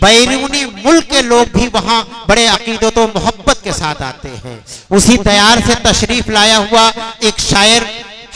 बैरूनी मुल्क के लोग भी वहां बड़े अकीदत और मोहब्बत के साथ आते हैं। उसी तैयार से तशरीफ लाया हुआ एक शायर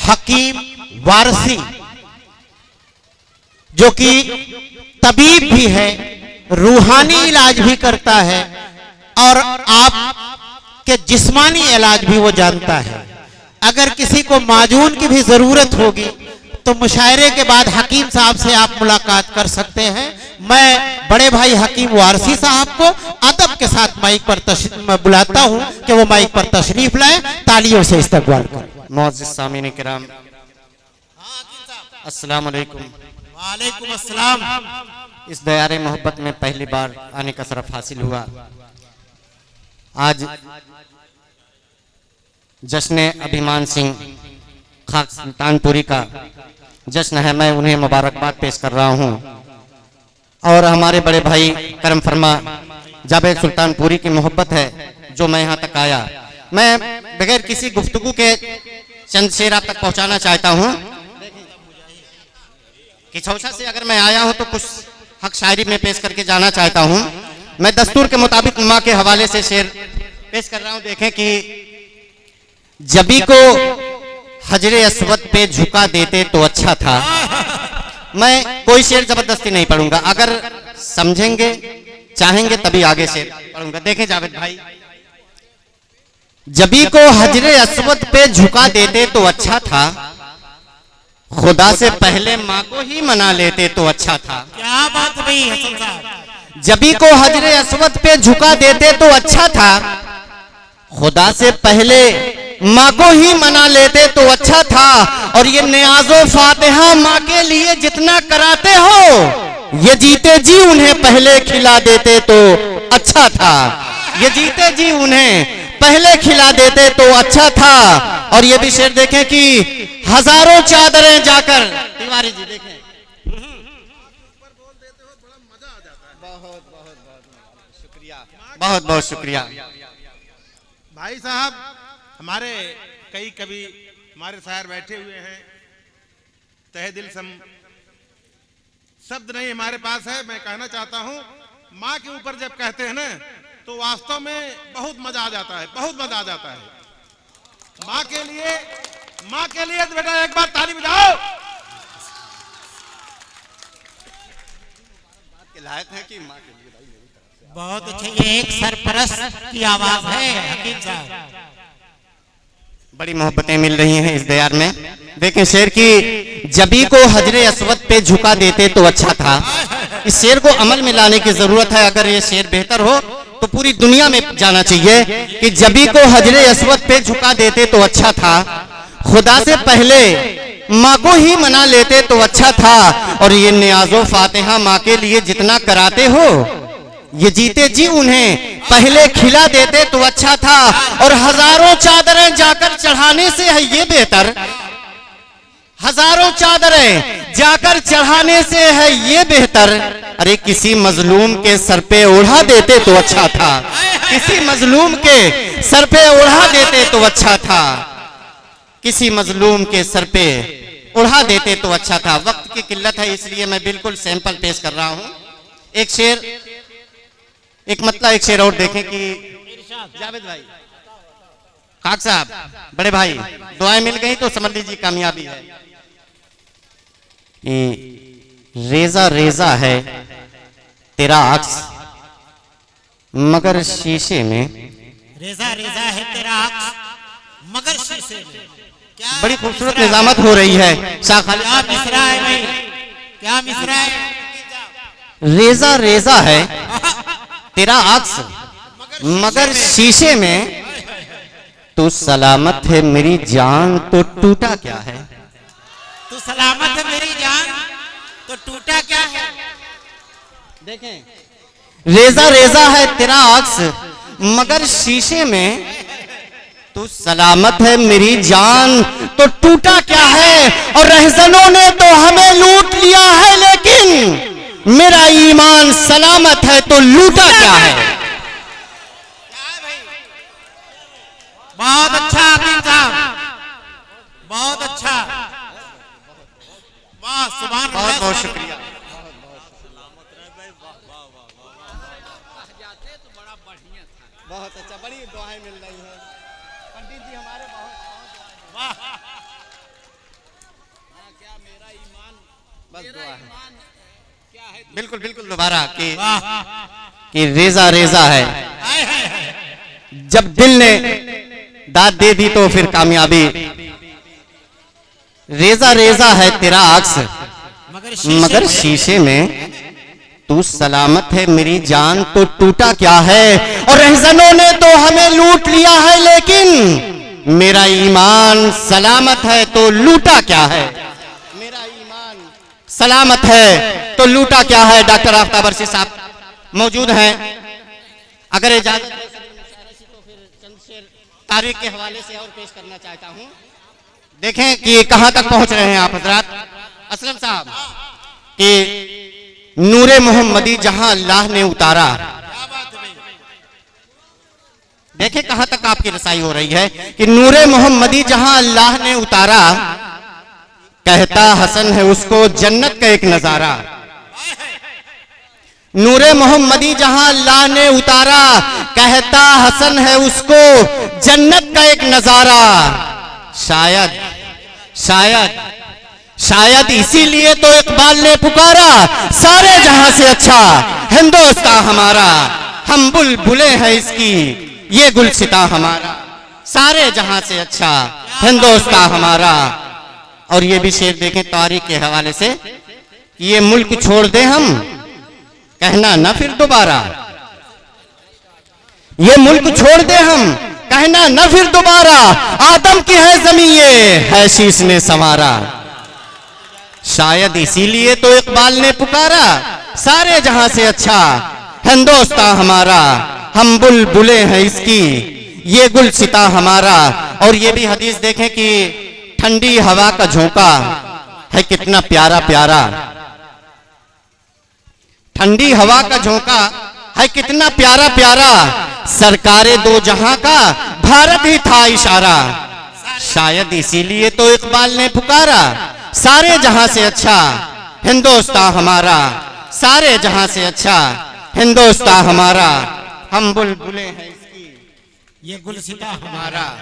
हकीम वारसी, जो कि तबीब भी है, रूहानी इलाज भी करता है और आपके जिस्मानी इलाज भी वो जानता है। अगर किसी को माजून की भी जरूरत होगी तो मुशायरे के बाद हकीम साहब से आप मुलाकात कर सकते हैं। मैं बड़े भाई हकीम वारसी साहब को अदब के साथ माइक पर बुलाता हूं कि वो माइक पर तशरीफ लाए, तालियों से इस्तकबाल करें। मुअज़्ज़िज़ सामीन किराम, अस्सलाम वालेकुम। वालेकुम अस्सलाम। इस दयारे मोहब्बत में पहली बार आने का शरफ हासिल हुआ। आज जश्न अभिमान सिंह खाक सुल्तानपुरी का जश्न है, मैं उन्हें मुबारकबाद पेश कर रहा हूं। और हमारे बड़े भाई करम फरमा जावेद सुल्तानपुरी की मोहब्बत है जो मैं यहाँ तक आया। मैं बगैर किसी गुफ्तगू के चंद शेर आप तक पहुँचाना चाहता हूँ। किछौसा से अगर मैं आया हूँ तो कुछ हक शायरी में पेश करके जाना चाहता हूँ। मैं दस्तूर के मुताबिक माँ के हवाले से शेर पेश कर रहा हूँ। देखें कि जबी को हजरे अस्वद पे झुका देते तो अच्छा था। मैं कोई शेर जबरदस्ती नहीं पढ़ूंगा, अगर समझेंगे चाहेंगे तभी आगे शेर पढ़ूंगा। देखें जावेद भाई, जबी को हजरे अस्वद पे झुका देते तो अच्छा था, खुदा से पहले माँ को ही मना लेते तो अच्छा था। क्या बात भाई हसन साहब। जबी को हजरे अस्वद पे झुका देते तो अच्छा था, खुदा से पहले माँ को ही मना लेते तो अच्छा था। और ये नियाज़ो फातिहा माँ के लिए जितना कराते हो, ये जीते जी उन्हें पहले खिला देते तो अच्छा था। ये जीते जी उन्हें पहले खिला देते तो अच्छा था। और ये भी शेर देखें कि हजारों चादरें जाकर, तिवारी जी देखें, बहुत बहुत शुक्रिया भाई साहब। हमारे कई कवि हमारे शायर बैठे हुए हैं, तहे दिल शब्द नहीं हमारे पास है। मैं कहना चाहता हूं, माँ के ऊपर जब कहते हैं ना तो वास्तव में बहुत मजा आ जाता है, बहुत मजा आ जाता है। माँ के लिए तो बेटा एक बार ताली बजाओ। के लायक है कि माँ के लिए बहुत अच्छे, ये एक सरपरस्त की आवाज है हकीम साहब। बड़ी मोहब्बतें मिल रही हैं इस दयार में। देखें शेर की, जबी को हजरे अस्वद पे झुका देते तो अच्छा था। इस शेर को अमल में लाने की जरूरत है। अगर ये शेर बेहतर हो तो पूरी दुनिया में जाना चाहिए कि जबी को हजरे अस्वद पे झुका देते तो अच्छा था, खुदा से पहले माँ को ही मना लेते तो अच्छा था। और ये नियाज़ो फातिहा माँ के लिए जितना कराते हो, ये जीते जी उन्हें पहले खिला देते तो अच्छा था। और हजारों चादरें जाकर चढ़ाने से है ये बेहतर, हजारों चादरें जाकर चढ़ाने से है ये बेहतर। अरे किसी मजलूम के सर पे ओढ़ा देते तो अच्छा था, किसी मजलूम के सर पे ओढ़ा देते तो अच्छा था, किसी मजलूम के सर पे उड़ा देते तो अच्छा था। वक्त की किल्लत है इसलिए मैं बिल्कुल सैंपल पेश कर रहा हूं। एक शेर, एक मतलब एक शेर और देखें कि जावेद भाई, खाक साहब, बड़े भाई, दुआएं मिल गई तो समझ लीजिए कामयाबी है। रेजा रेजा है तेरा अक्स मगर शीशे में, रेजा रेजा है तेरा अक्स मगर शीशे में। क्या बड़ी खूबसूरत निजामत हो रही है। क्या मिसरा है भाई, क्या मिसरा है। रेजा रेजा है तेरा अक्स मगर शीशे में, तू सलामत है मेरी जान तो टूटा क्या है। तू सलामत है मेरी जान तो टूटा क्या है। देखें, रेजा रेजा है तेरा अक्स मगर शीशे में, तू सलामत है मेरी जान तो टूटा क्या है। और रहजनों ने तो हमें लूट लिया है, लेकिन मेरा ईमान सलामत है तो लूटा क्या है। बहुत अच्छा हकीम साहब, बहुत अच्छा, वाह सुभान अल्लाह। बहुत बहुत शुक्रिया। बहुत अच्छा, बड़ी दुआएं मिल रही हैं पंडित जी हमारे, बहुत वाह क्या मेरा ईमान, बस मेरा दुआ है। ईमान क्या है? बिल्कुल बिल्कुल दोबारा कि वाह रेजा रेजा है। हाय हाय हाय जब दिल ने दाद दे दी तो फिर कामयाबी। रेजा रेजा है तेरा अक्स मगर शीशे में तू सलामत है, मेरी जान तो टूटा क्या है। और रहजनों ने तो हमें लूट लिया है लेकिन मेरा ईमान सलामत है तो लूटा क्या है। मेरा ईमान सलामत है तो लूटा क्या है। डॉक्टर आफ्ताब अरशी साहब मौजूद हैं, अगर इजाजत है तो फिर चंद शेर तारीख के हवाले से और पेश करना चाहता हूं। देखें कि कहां तक पहुंच रहे हैं आप हजरात। असलम साहब कि नूरे मोहम्मदी जहां अल्लाह ने उतारा, क्या बात है भाई, देखें कहां तक आपकी रसाई हो रही है कि नूरे मोहम्मदी जहां अल्लाह ने उतारा, कहता हसन है उसको जन्नत का एक नजारा। नूरे मोहम्मदी जहां अल्लाह ने उतारा, कहता हसन है उसको जन्नत का एक नजारा। शायद शायद शायद इसीलिए तो इकबाल ने पुकारा, सारे जहां से अच्छा हिंदुस्तान हमारा। हम बुलबुले हैं इसकी ये गुलसिता हमारा, सारे जहां से अच्छा हिंदुस्तान हमारा। और ये भी शेर देखें तारीख के हवाले से कि ये मुल्क छोड़ दे हम, कहना ना फिर दोबारा। ये मुल्क छोड़ दे हम, कहना न फिर दोबारा। आदम की है जमीन ये है शीश ने संवारा। शायद इसीलिए तो इकबाल ने पुकारा, सारे जहां से अच्छा हिंदुस्तान हमारा। हम बुलबुले हैं इसकी ये गुलसिता हमारा। और ये भी हदीस देखें कि ठंडी हवा का झोंका है कितना प्यारा प्यारा। ठंडी हवा का झोंका है कितना प्यारा प्यारा। सरकारे दो जहां का भारत ही था इशारा। शायद इसीलिए तो इकबाल ने पुकारा, सारे जहां से अच्छा हिंदुस्तान हमारा। सारे जहां से अच्छा हिंदुस्तान हमारा। हम बुलबुले हैं इसकी ये गुलसिता हमारा।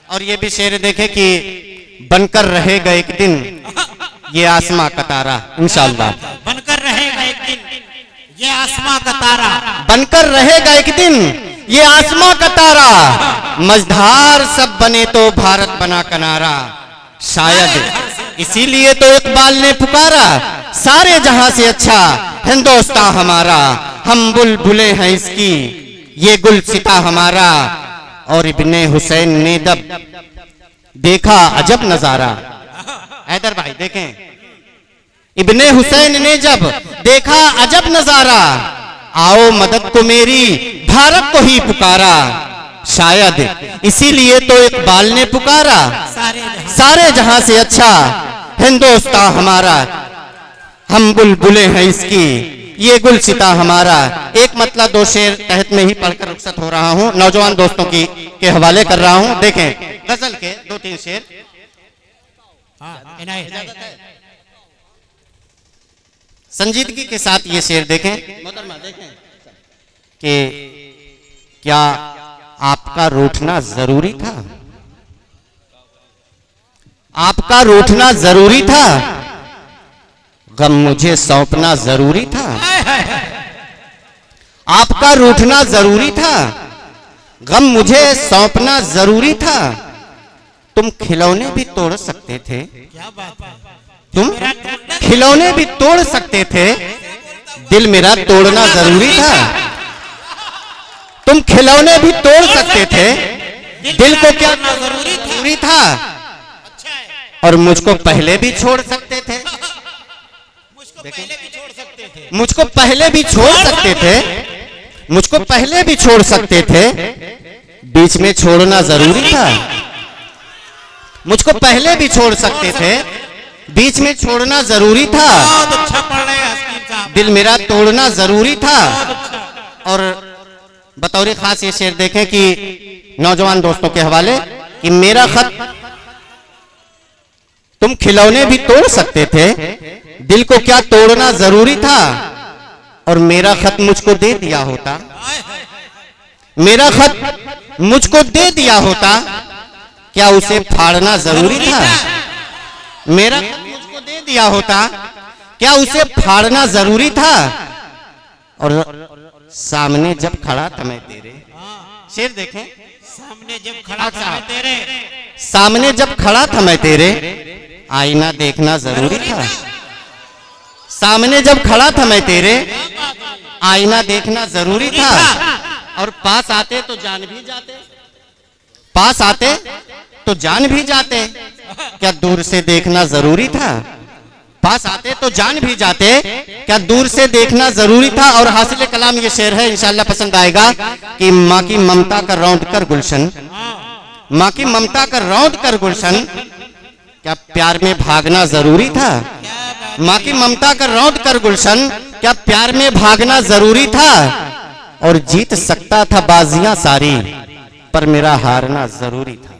और ये भी शेर देखे कि बनकर रहेगा एक दिन ये आसमां का तारा। इंशाअल्लाह बनकर रहेगा एक दिन ये आसमां का तारा, बनकर रहेगा एक दिन ये आसमां का तारा। मझधार सब बने तो भारत बना किनारा। शायद इसीलिए तो इकबाल ने पुकारा, सारे जहां से अच्छा हिंदुस्तान हमारा। हम बुलबुले हैं इसकी ये गुलसिता हमारा। और इब्ने हुसैन ने जब देखा अजब नजारा, हैदर भाई देखें, इब्ने हुसैन ने जब देखा अजब नजारा, आओ मदद को मेरी भारत को ही पुकारा। शायद इसीलिए तो इकबाल ने पुकारा, सारे जहां से अच्छा हिंदुस्तान हमारा। हम बुलबुले हैं इसकी ये गुलसिता हमारा। एक मतलब दो शेर तहत में ही पढ़कर रुखसत हो रहा हूं, नौजवान दोस्तों की के हवाले कर रहा हूं। देखें गजल के दो तीन शेर। हाँ, इनायत। संजीदगी के साथ ये शेर देखें मोहतरमा, देखें कि क्या आपका रूठना जरूरी था, आपका रूठना जरूरी था, गम मुझे सौंपना जरूरी था। आपका रूठना जरूरी था, गम मुझे सौंपना जरूरी था। तुम खिलौने भी तोड़ सकते थे, क्या बात है, तुम खिलौने भी तोड़ सकते थे, दिल मेरा तोड़ना जरूरी था। तुम खिलौने भी तोड़ सकते थे, दिल को क्या जरूरी था। और मुझको पहले भी छोड़ सकते थे, मुझको पहले भी छोड़ सकते थे, मुझको पहले भी छोड़ सकते थे, बीच में छोड़ना जरूरी था। मुझको पहले भी छोड़ सकते थे, बीच में छोड़ना जरूरी था। बहुत अच्छा पढ़ रहे हैं हकीम साहब, दिल मेरा तोड़ना जरूरी था। और बतौर खास ये शेर देखें कि नौजवान दोस्तों के हवाले कि मेरा खत तुम खिलौने भी तोड़ सकते थे, दिल को क्या तोड़ना जरूरी था। और मेरा खत मुझको दे दिया होता, मेरा खत मुझको दे दिया होता, क्या उसे फाड़ना जरूरी था? मेरा खत मुझको दे दिया होता, क्या उसे फाड़ना जरूरी था? और सामने जब खड़ा था मैं तेरे, शेर देखें, सामने जब खड़ा था मैं तेरे, सामने जब खड़ा था मैं तेरे, आईना देखना जरूरी था। सामने जब खड़ा था मैं तेरे, आईना देखना जरूरी था। और पास आते तो जान भी जाते, पास आते तो जान भी जाते, क्या दूर से देखना जरूरी था? पास आते तो जान भी जाते, क्या दूर से देखना जरूरी था? और हासिल कलाम ये शेर है, इंशाल्लाह पसंद आएगा कि माँ की ममता का रौंद कर गुलशन, माँ की ममता का रौंद कर गुलशन, क्या प्यार में भागना जरूरी था? माँ की ममता का रौंद कर गुलशन, क्या प्यार में भागना जरूरी था? और जीत सकता था बाजियां सारी, पर मेरा हारना जरूरी था।